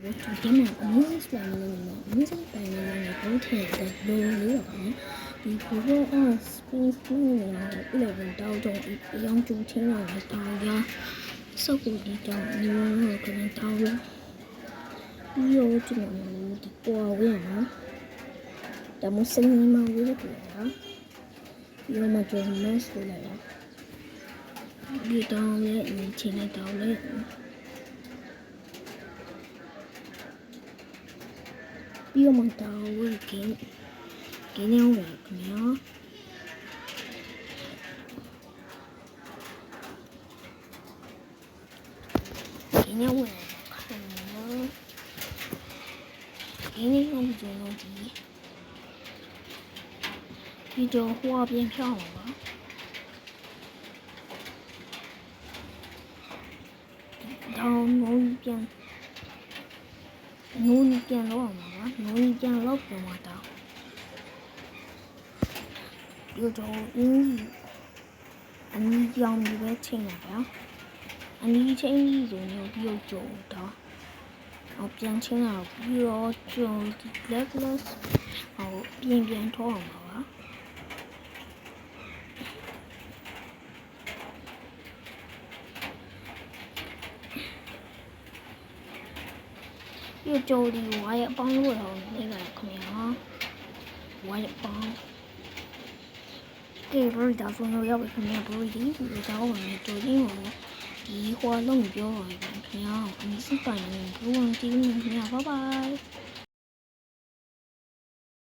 ဒီမှာအမျိုးစလိုင်းလို့နော်အမျိုးစလိုင်းနဲ့ဘုထည့်တဲ့လိုလေးတော့နော်ဒီ Google Space နဲ့11တောက်တော့အယောင်ကျူချင်းတော့တောင်းရစုပ်ကိုဒီတောင်းမျိုးတော့ကလည်းတောင်းရပြီးတော့ဒီမှာဒီပေါ်ဝင်နော်ဒါမှစနေမှာဝေးတယ်ကွာပြီးတော့မှကျွန်တော် mask ကိုလိုက်ရဒီတောင်းလေးအချင်းနဲ့တောင်းလေးပြီးတော့မှတောင်းဝေးကင်းနေအောင်ပဲခင်ဗျာကင်းနေအောင်ခင်ဗျာကင်းနေအောင်ကျွန်တော်ဒီတော့ဟိုအပြင်ဖြောင်းပါတောင်းငုံပြန်လောက်မှာပါငုံပြန်လောက်ပြန်မှာတောင်းဒီတော့အနီးကြောင်ဒီပဲချိန်လာပါအနီးချိန်ကြီးဆိုရင်ပြီးတော့ကြုံတော့ပြန်ချင်းလာပြီးတော့ကြုံဒီ blacklist ပြန်ထောအောင်ပါ又叫的我也帮我了，那个怎么样？我也帮。这不是打算要不怎么样？不是一直找我们做英文，一会儿弄标了，怎么样？你是反正不忘记怎么样？拜拜。